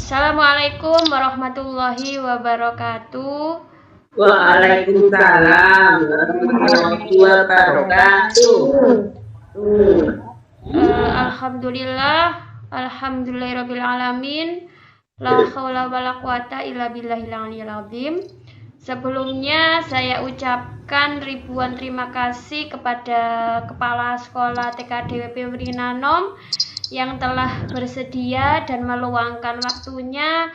Assalamualaikum warahmatullahi wabarakatuh. Waalaikumsalam warahmatullahi wabarakatuh. Alhamdulillahirabbil alamin. La haula wala quwata illa billahil aliyil azim. Sebelumnya saya ucapkan ribuan terima kasih kepada Kepala Sekolah TK DWP Wirinanom yang telah bersedia dan meluangkan waktunya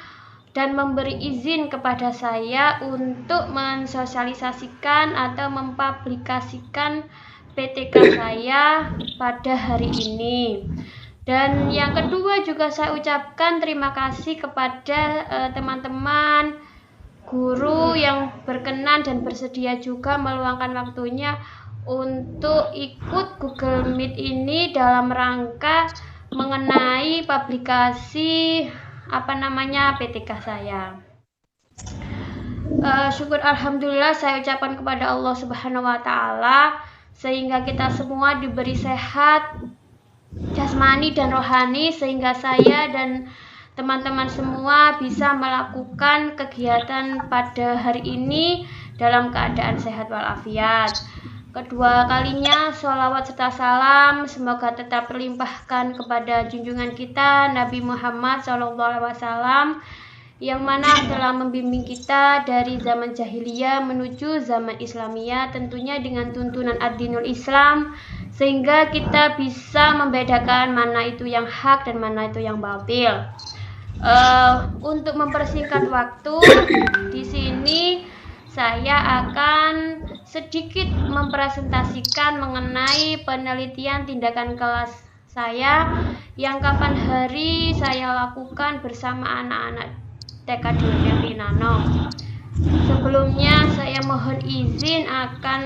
dan memberi izin kepada saya untuk mensosialisasikan atau mempublikasikan PTK saya pada hari ini. Dan yang kedua juga saya ucapkan terima kasih kepada teman-teman guru yang berkenan dan bersedia juga meluangkan waktunya untuk ikut Google Meet ini dalam rangka mengenai publikasi PTK saya. Syukur alhamdulillah saya ucapkan kepada Allah Subhanahu wa taala sehingga kita semua diberi sehat jasmani dan rohani sehingga saya dan teman-teman semua bisa melakukan kegiatan pada hari ini dalam keadaan sehat walafiat. Kedua kalinya sholawat serta salam semoga tetap terlimpahkan kepada junjungan kita Nabi Muhammad SAW yang mana telah membimbing kita dari zaman jahiliyah menuju zaman Islamiyah, tentunya dengan tuntunan ad-dinul Islam sehingga kita bisa membedakan mana itu yang hak dan mana itu yang batil. Untuk mempersingkat waktu, di sini saya akan sedikit mempresentasikan mengenai penelitian tindakan kelas saya yang kapan hari saya lakukan bersama anak-anak TK DWP Wirinanom. Sebelumnya saya mohon izin akan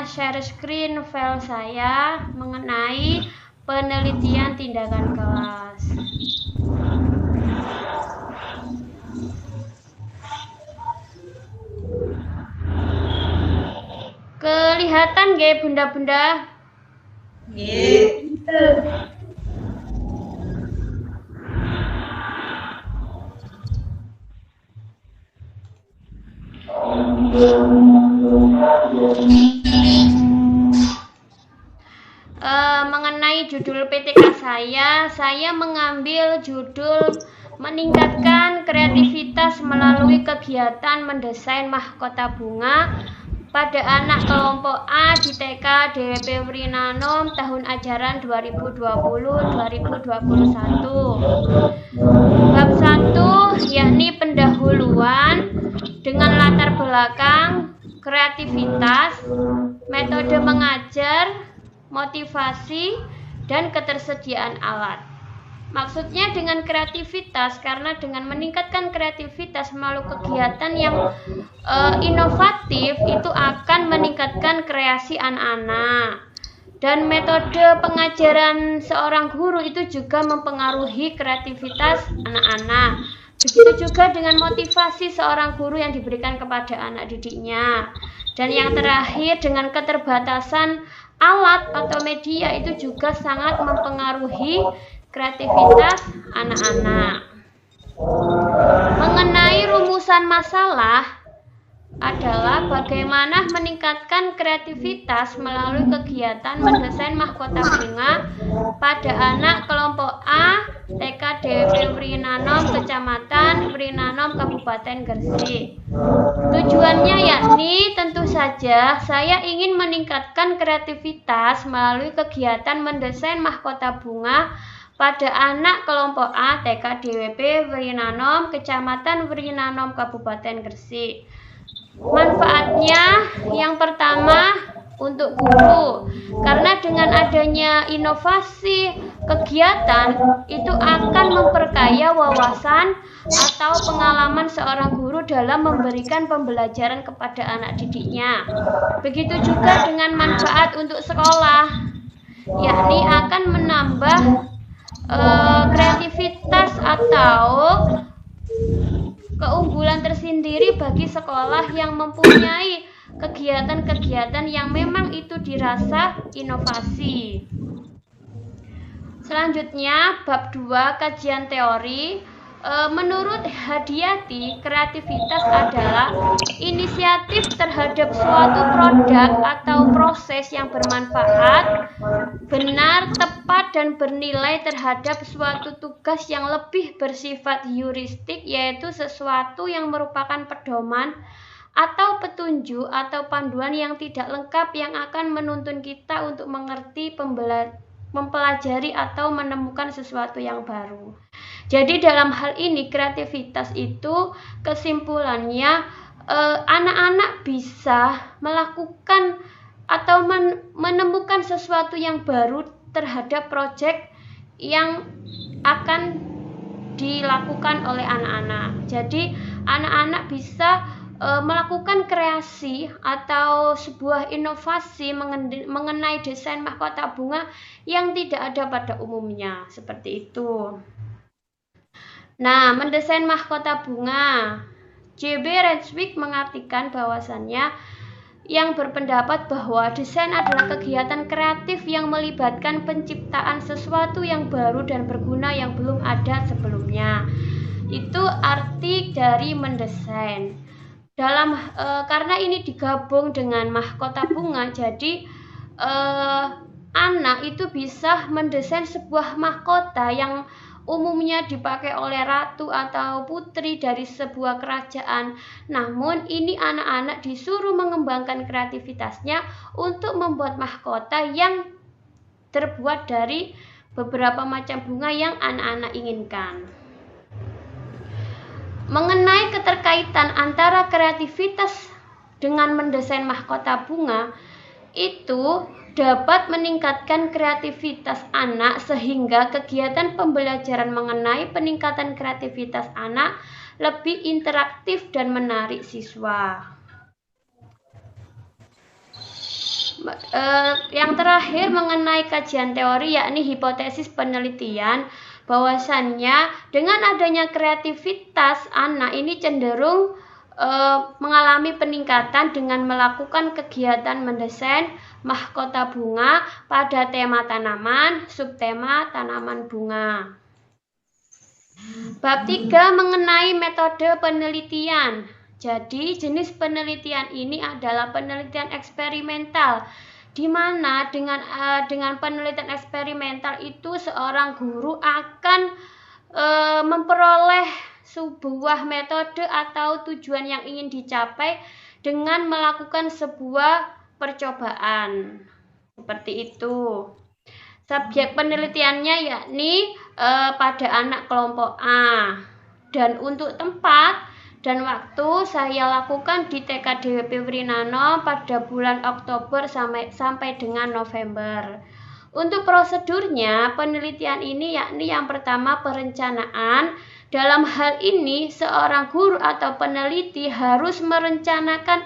share screen file saya mengenai penelitian tindakan kelas. Kelihatan nggih bunda-bunda? Nggih. Mengenai judul PTK saya mengambil judul meningkatkan kreativitas melalui kegiatan mendesain mahkota bunga pada anak kelompok A di TK DWP Wirinanom tahun ajaran 2020-2021. Bab 1 yakni pendahuluan dengan latar belakang kreativitas, metode mengajar, motivasi, dan ketersediaan alat. Maksudnya dengan kreativitas karena dengan meningkatkan kreativitas melalui kegiatan yang inovatif itu akan meningkatkan kreasi anak-anak. Dan metode pengajaran seorang guru itu juga mempengaruhi kreativitas anak-anak. Begitu juga dengan motivasi seorang guru yang diberikan kepada anak didiknya. Dan yang terakhir dengan keterbatasan alat atau media itu juga sangat mempengaruhi kreativitas anak-anak. Mengenai rumusan masalah adalah bagaimana meningkatkan kreativitas melalui kegiatan mendesain mahkota bunga pada anak kelompok A TK DWP Wirinanom Kecamatan Wirinanom Kabupaten Gresik. Tujuannya yakni tentu saja saya ingin meningkatkan kreativitas melalui kegiatan mendesain mahkota bunga pada anak kelompok A TK DWP Wirinanom Kecamatan Wirinanom Kabupaten Gresik. Manfaatnya yang pertama untuk guru, karena dengan adanya inovasi kegiatan itu akan memperkaya wawasan atau pengalaman seorang guru dalam memberikan pembelajaran kepada anak didiknya. Begitu juga dengan manfaat untuk sekolah, yakni akan menambah kreativitas atau keunggulan tersendiri bagi sekolah yang mempunyai kegiatan-kegiatan yang memang itu dirasa inovasi. Selanjutnya, bab 2 kajian teori. Menurut Hadiyati, kreativitas adalah inisiatif terhadap suatu produk atau proses yang bermanfaat, benar, tepat, dan bernilai terhadap suatu tugas yang lebih bersifat heuristik, yaitu sesuatu yang merupakan pedoman atau petunjuk atau panduan yang tidak lengkap yang akan menuntun kita untuk mengerti, mempelajari, atau menemukan sesuatu yang baru. Jadi dalam hal ini kreativitas itu kesimpulannya anak-anak bisa melakukan atau menemukan sesuatu yang baru terhadap proyek yang akan dilakukan oleh anak-anak. Jadi anak-anak bisa melakukan kreasi atau sebuah inovasi mengenai desain mahkota bunga yang tidak ada pada umumnya, seperti itu. Nah, mendesain mahkota bunga. J.B. Renswick mengartikan bahwasannya yang berpendapat bahwa desain adalah kegiatan kreatif yang melibatkan penciptaan sesuatu yang baru dan berguna yang belum ada sebelumnya. Itu arti dari mendesain. Karena ini digabung dengan mahkota bunga, jadi anak itu bisa mendesain sebuah mahkota yang umumnya dipakai oleh ratu atau putri dari sebuah kerajaan. Namun ini anak-anak disuruh mengembangkan kreativitasnya untuk membuat mahkota yang terbuat dari beberapa macam bunga yang anak-anak inginkan. Mengenai keterkaitan antara kreativitas dengan mendesain mahkota bunga, itu dapat meningkatkan kreativitas anak sehingga kegiatan pembelajaran mengenai peningkatan kreativitas anak lebih interaktif dan menarik siswa. Yang terakhir mengenai kajian teori, yakni hipotesis penelitian, bahwasannya dengan adanya kreativitas anak ini cenderung mengalami peningkatan dengan melakukan kegiatan mendesain mahkota bunga pada tema tanaman, subtema tanaman bunga. Bab 3 mengenai metode penelitian. Jadi jenis penelitian ini adalah penelitian eksperimental, di mana dengan penelitian eksperimental itu seorang guru akan memperoleh sebuah metode atau tujuan yang ingin dicapai dengan melakukan sebuah percobaan. Seperti itu. Subjek penelitiannya yakni pada anak kelompok A. Dan untuk tempat dan waktu saya lakukan di TK DWP Wrinano pada bulan Oktober sampai dengan November. Untuk prosedurnya, penelitian ini yakni yang pertama perencanaan. Dalam hal ini, seorang guru atau peneliti harus merencanakan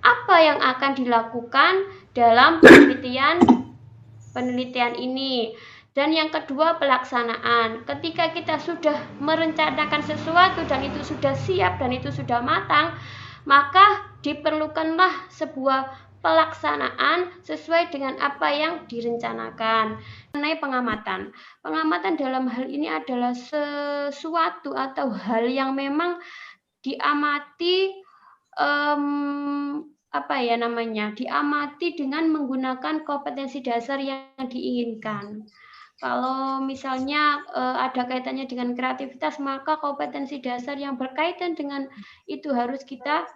apa yang akan dilakukan dalam penelitian ini. Dan yang kedua, pelaksanaan. Ketika kita sudah merencanakan sesuatu dan itu sudah siap dan itu sudah matang, maka diperlukanlah sebuah pelaksanaan sesuai dengan apa yang direncanakan. Mengenai pengamatan. Pengamatan dalam hal ini adalah sesuatu atau hal yang memang diamati diamati dengan menggunakan kompetensi dasar yang diinginkan. Kalau misalnya ada kaitannya dengan kreativitas, maka kompetensi dasar yang berkaitan dengan itu harus kita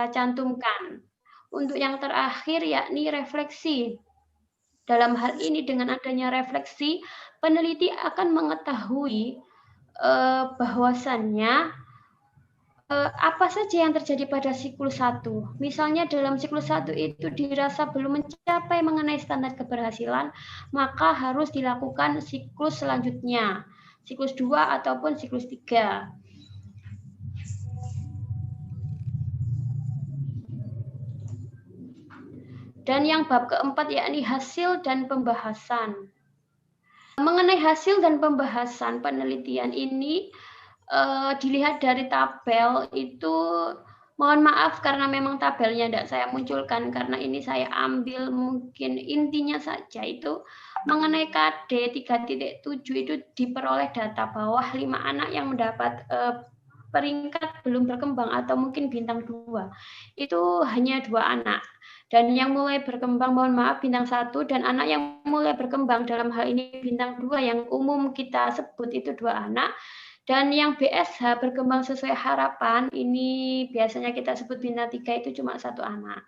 cantumkan. Untuk yang terakhir yakni refleksi. Dalam hal ini dengan adanya refleksi, peneliti akan mengetahui bahwasannya apa saja yang terjadi pada siklus 1. Misalnya dalam siklus 1 itu dirasa belum mencapai mengenai standar keberhasilan, maka harus dilakukan siklus selanjutnya, siklus 2 ataupun siklus 3. Dan yang bab keempat yakni hasil dan pembahasan. Mengenai hasil dan pembahasan penelitian ini dilihat dari tabel itu Mohon maaf karena memang tabelnya tidak saya munculkan, karena ini saya ambil mungkin intinya saja itu mengenai KD 3.7 itu diperoleh data bawah 5 anak yang mendapat peringkat belum berkembang atau mungkin bintang 2. Itu hanya 2 anak. Dan yang mulai berkembang, mohon maaf, bintang 1, dan anak yang mulai berkembang dalam hal ini bintang 2 yang umum kita sebut itu 2 anak. Dan yang BSH berkembang sesuai harapan, ini biasanya kita sebut bintang 3 itu cuma 1 anak.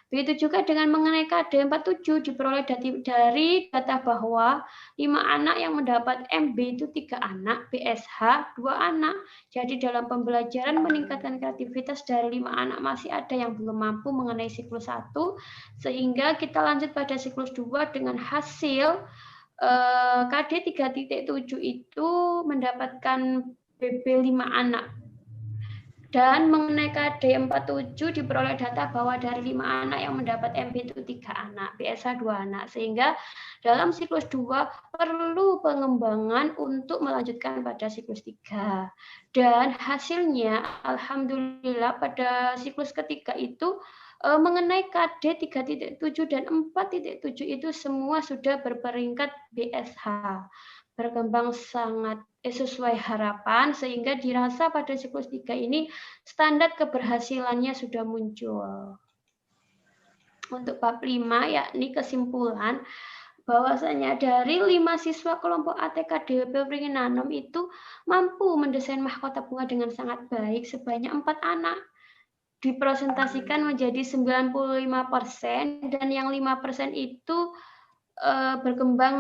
Begitu juga dengan mengenai KD 47 diperoleh dari data bahwa 5 anak yang mendapat MB itu 3 anak, BSH 2 anak. Jadi dalam pembelajaran meningkatkan kreativitas dari 5 anak masih ada yang belum mampu mengenai siklus 1, sehingga kita lanjut pada siklus 2 dengan hasil KD 3.7 itu mendapatkan BB 5 anak. Dan mengenai KD 47 diperoleh data bahwa dari 5 anak yang mendapat MB itu 3 anak, BSH 2 anak. Sehingga dalam siklus 2 perlu pengembangan untuk melanjutkan pada siklus 3. Dan hasilnya alhamdulillah pada siklus ketiga itu mengenai KD 3.7 dan 4.7 itu semua sudah berperingkat BSH, berkembang sangat sesuai harapan, sehingga dirasa pada siklus 3 ini standar keberhasilannya sudah muncul. Untuk bab 5 yakni kesimpulan bahwasanya dari 5 siswa kelompok ATK DWP Beringin Nanem itu mampu mendesain mahkota bunga dengan sangat baik sebanyak 4 anak. Dipresentasikan menjadi 95% dan yang 5% itu berkembang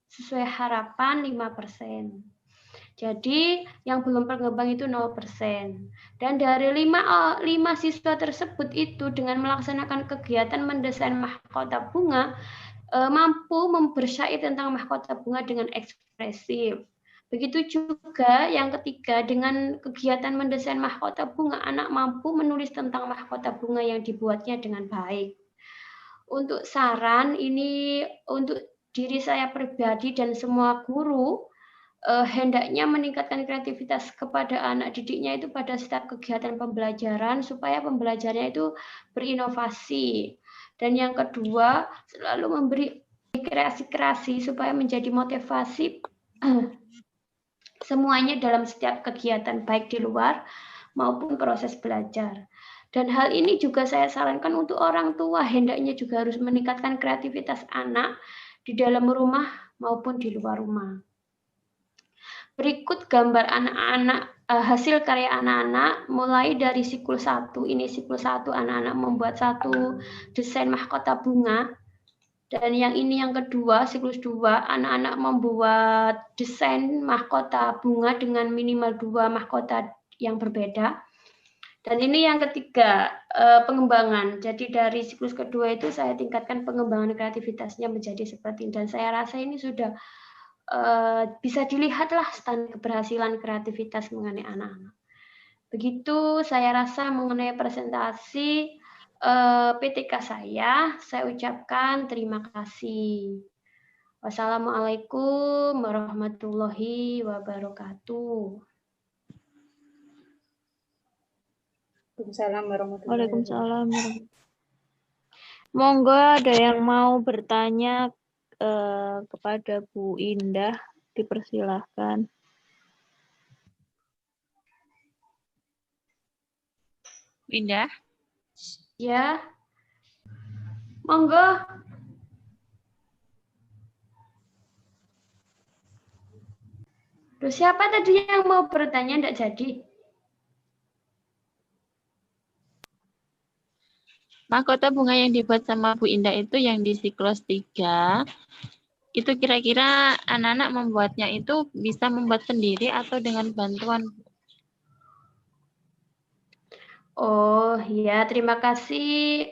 sesuai harapan 5%. Jadi yang belum berkembang itu 0%. Dan dari 5 siswa tersebut itu dengan melaksanakan kegiatan mendesain mahkota bunga mampu membersyair tentang mahkota bunga dengan ekspresif. Begitu juga yang ketiga, dengan kegiatan mendesain mahkota bunga, anak mampu menulis tentang mahkota bunga yang dibuatnya dengan baik. Untuk saran ini untuk diri saya pribadi dan semua guru, hendaknya meningkatkan kreativitas kepada anak didiknya itu pada setiap kegiatan pembelajaran supaya pembelajarannya itu berinovasi. Dan yang kedua, selalu memberi kreasi-kreasi supaya menjadi motivasi semuanya dalam setiap kegiatan baik di luar maupun proses belajar. Dan hal ini juga saya sarankan untuk orang tua, hendaknya juga harus meningkatkan kreativitas anak di dalam rumah maupun di luar rumah. Berikut gambar anak-anak, hasil karya anak-anak mulai dari siklus 1. Ini siklus 1, anak-anak membuat satu desain mahkota bunga. Dan yang ini yang kedua, siklus 2, anak-anak membuat desain mahkota bunga dengan minimal 2 mahkota yang berbeda. Dan ini yang ketiga, pengembangan. Jadi dari siklus kedua itu saya tingkatkan pengembangan kreativitasnya menjadi seperti ini. Dan saya rasa ini sudah bisa dilihatlah standar keberhasilan kreativitas mengenai anak-anak. Begitu saya rasa mengenai presentasi PTK saya ucapkan terima kasih. Wassalamualaikum warahmatullahi wabarakatuh. Waalaikumsalam. Monggo ada yang mau bertanya kepada Bu Indah, dipersilahkan. Indah? Ya, monggo. Duh, siapa tadi yang mau bertanya? Enggak jadi. Mahkota bunga yang dibuat sama Bu Indah itu yang di siklus 3, itu kira-kira anak-anak membuatnya itu bisa membuat sendiri atau dengan bantuan? Oh ya, terima kasih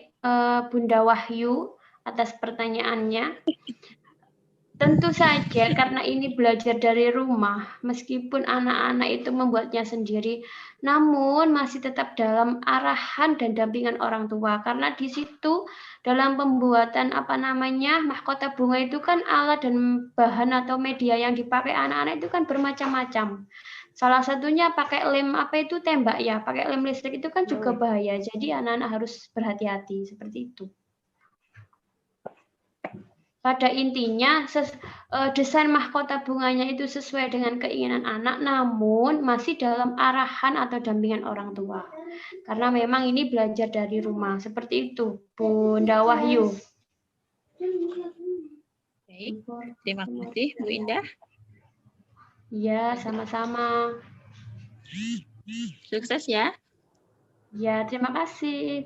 Bunda Wahyu atas pertanyaannya. Tentu saja karena ini belajar dari rumah, meskipun anak-anak itu membuatnya sendiri, namun masih tetap dalam arahan dan dampingan orang tua. Karena di situ dalam pembuatan mahkota bunga itu kan alat dan bahan atau media yang dipakai anak-anak itu kan bermacam-macam. Salah satunya pakai lem apa itu tembak ya, pakai lem listrik itu kan juga bahaya. Jadi anak-anak harus berhati-hati seperti itu. Pada intinya desain mahkota bunganya itu sesuai dengan keinginan anak, namun masih dalam arahan atau dampingan orang tua. Karena memang ini belajar dari rumah. Seperti itu, Bunda Wahyu. Baik, terima kasih Bu Indah. Ya, sama-sama. Sukses ya. Ya, terima kasih.